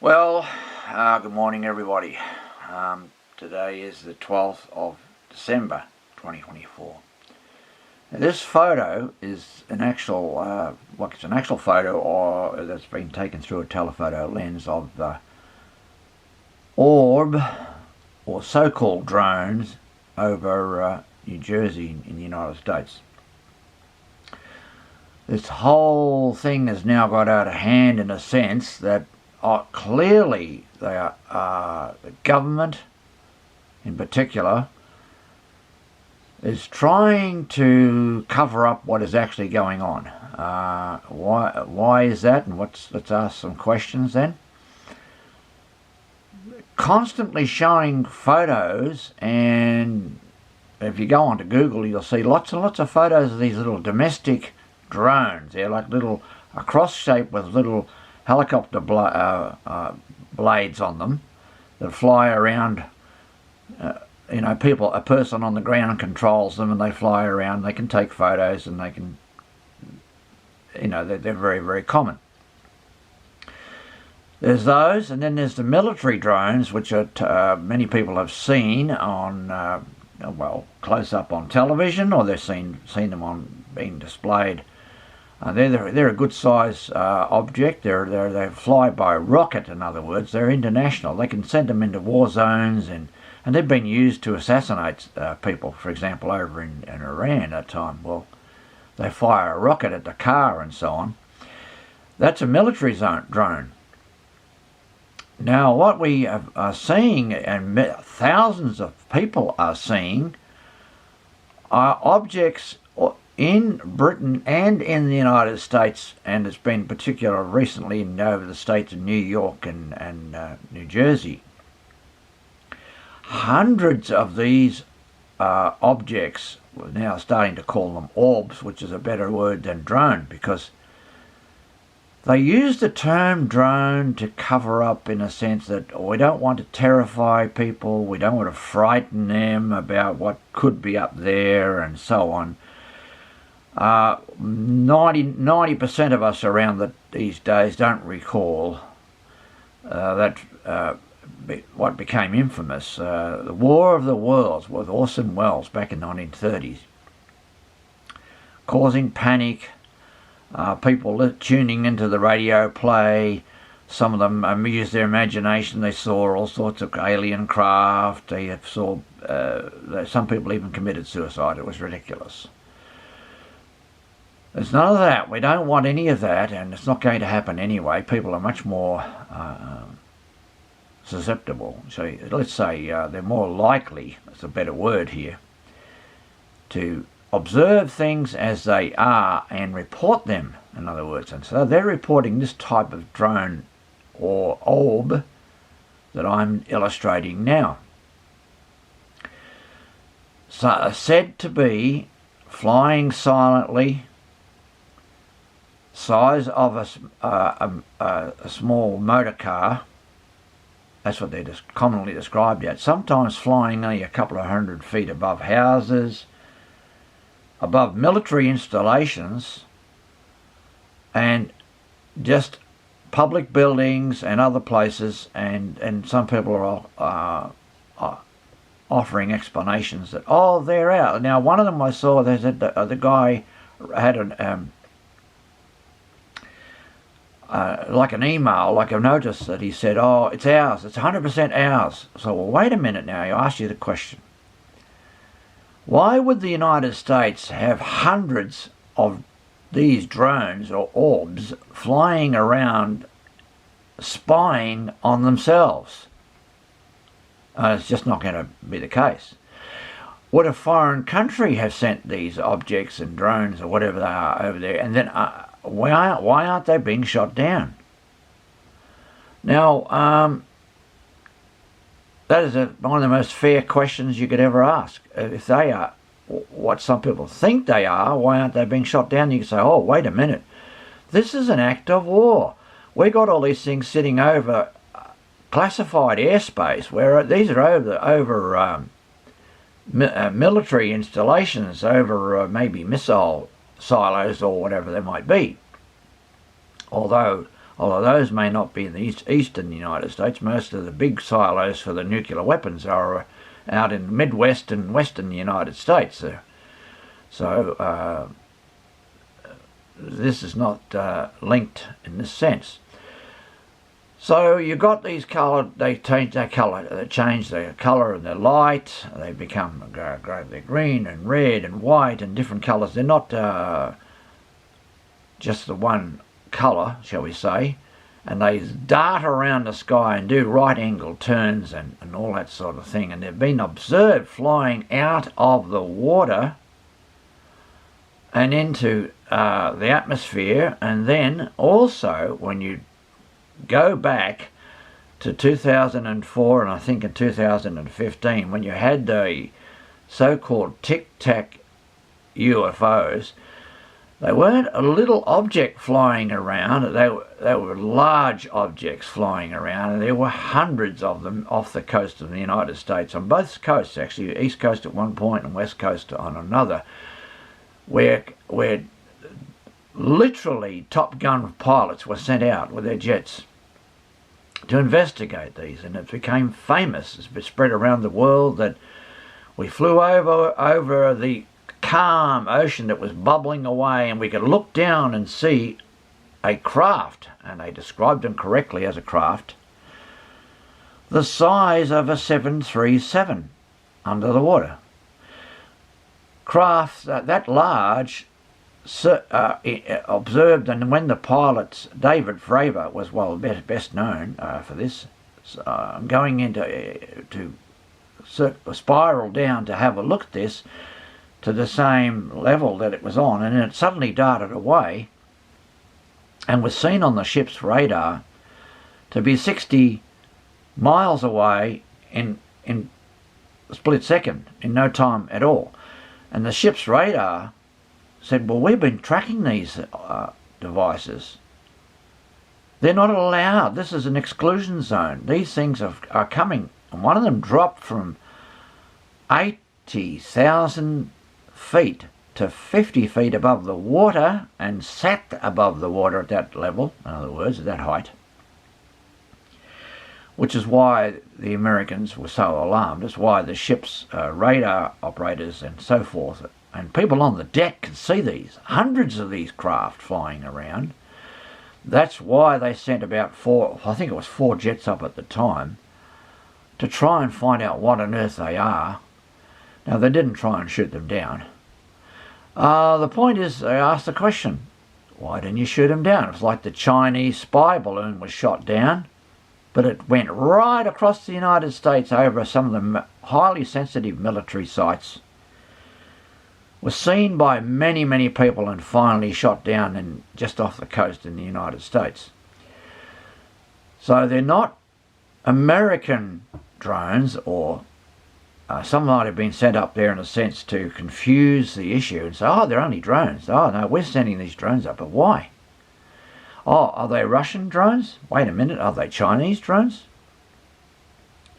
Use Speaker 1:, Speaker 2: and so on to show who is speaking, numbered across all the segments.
Speaker 1: Well, good morning everybody. Today is the 12th of December 2024. Now, this photo is an actual, it's an actual photo that's been taken through a telephoto lens of the orb, or so-called drones, over New Jersey in the United States. This whole thing has now got out of hand in a sense that clearly they are, the government in particular is trying to cover up what is actually going on. Why is that? And let's ask some questions then. Constantly showing photos, and if you go onto Google you'll see lots and lots of photos of these little domestic drones. They're like little, a cross shape with little helicopter blades on them that fly around. A person on the ground controls them and they fly around. They can take photos and they can, they're very, very common. There's those, and then there's the military drones, which are many people have seen on, close up on television, or they've seen them on being displayed. They're a good size object. They fly by rocket, in other words. They're international. They can send them into war zones, and they've been used to assassinate people, for example, over in Iran at the time. Well, they fire a rocket at the car and so on. That's a military drone. Now, what we are seeing, and thousands of people are seeing, are objects in Britain and in the United States, and it's been particular recently over the states of New York and New Jersey. Hundreds of these objects, we're now starting to call them orbs, which is a better word than drone, because they use the term drone to cover up, in a sense, that we don't want to terrify people, we don't want to frighten them about what could be up there and so on. 90% of us around these days don't recall what became infamous, the War of the Worlds with Orson Welles back in the 1930s, causing panic, people tuning into the radio play. Some of them used their imagination. They saw all sorts of alien craft. They saw some people even committed suicide. It was ridiculous. There's none of that. We don't want any of that, and it's not going to happen anyway. People are much more susceptible. So let's say they're more likely, that's a better word here, to observe things as they are and report them, in other words. And so they're reporting this type of drone or orb that I'm illustrating now. So said to be flying silently, size of a small motor car. That's what they're commonly described at. Sometimes flying only a couple of 100 feet above houses, above military installations, and just public buildings and other places. And some people are offering explanations that, oh, they're out. Now, one of them I saw, they said the guy had like an email, like a notice that he said, oh, it's ours, it's 100% ours. So, well, wait a minute now, I ask you the question. Why would the United States have hundreds of these drones or orbs flying around spying on themselves? It's just not going to be the case. Would a foreign country have sent these objects and drones or whatever they are over there, and then why aren't they being shot down? Now, that is one of the most fair questions you could ever ask. If they are what some people think they are, why aren't they being shot down? You can say, oh, wait a minute. This is an act of war. We got all these things sitting over classified airspace, where these are over military installations, over maybe missile silos or whatever they might be. Although although those may not be in the eastern United States. Most of the big silos for the nuclear weapons are out in the Midwest and western United States. So this is not linked in this sense. So you got these coloured, they change their colour, and their light, they become they're green and red and white and different colours. They're not just the one colour, shall we say, and they dart around the sky and do right angle turns and all that sort of thing, and they've been observed flying out of the water and into the atmosphere. And then also when you go back to 2004 and I think in 2015, when you had the so-called Tic-Tac UFOs, they weren't a little object flying around, they were large objects flying around, and there were hundreds of them off the coast of the United States, on both coasts actually, east coast at one point and west coast on another, where literally Top Gun pilots were sent out with their jets to investigate these, and it became famous. It's spread around the world that we flew over the calm ocean that was bubbling away, and we could look down and see a craft, and they described them correctly as a craft, the size of a 737 under the water. Craft that large, observed, and when the pilots, David Fravor was best known for this, going to spiral down to have a look at this to the same level that it was on, and it suddenly darted away and was seen on the ship's radar to be 60 miles away in a split second, in no time at all. And the ship's radar said, well, we've been tracking these devices. They're not allowed. This is an exclusion zone. These things are coming. And one of them dropped from 80,000 feet to 50 feet above the water and sat above the water at that level, in other words, at that height, which is why the Americans were so alarmed. It's why the ship's radar operators and so forth, and people on the deck could see these, hundreds of these craft flying around. That's why they sent about four jets up at the time to try and find out what on earth they are. Now, they didn't try and shoot them down. The point is, they asked the question, why didn't you shoot them down? It's like the Chinese spy balloon was shot down, but it went right across the United States over some of the highly sensitive military sites, was seen by many, many people, and finally shot down just off the coast in the United States. So they're not American drones, or some might have been sent up there in a sense to confuse the issue and say, oh, they're only drones. Oh, no, we're sending these drones up. But why? Oh, are they Russian drones? Wait a minute, are they Chinese drones?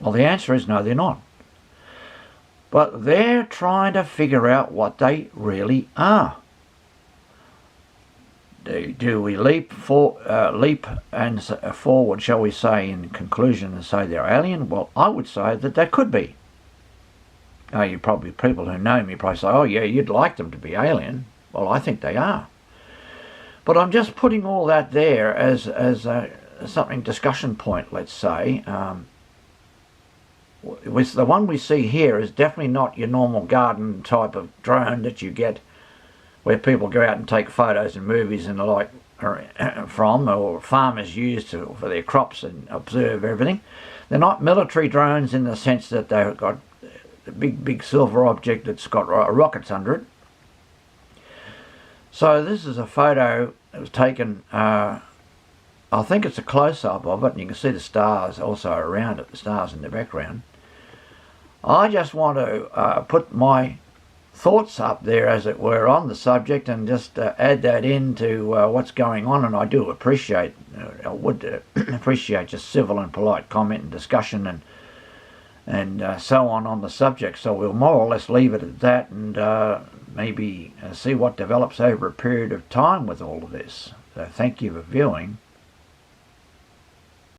Speaker 1: Well, the answer is no, they're not. But they're trying to figure out what they really are. Do we leap and forward, shall we say, in conclusion and say they're alien? Well, I would say that they could be. You probably, people who know me probably say, oh yeah, you'd like them to be alien. Well, I think they are. But I'm just putting all that there as something discussion point, let's say. With the one we see here is definitely not your normal garden type of drone that you get where people go out and take photos and movies and the like from, or farmers use for their crops and observe everything. They're not military drones in the sense that they've got the big silver object that's got rockets under it. So this is a photo that was taken, I think it's a close-up of it, and you can see the stars also around it, the stars in the background. I just want to put my thoughts up there, as it were, on the subject, and just add that into what's going on. And I do appreciate, I would appreciate just civil and polite comment and discussion and so on the subject. So we'll more or less leave it at that, and maybe see what develops over a period of time with all of this. So thank you for viewing.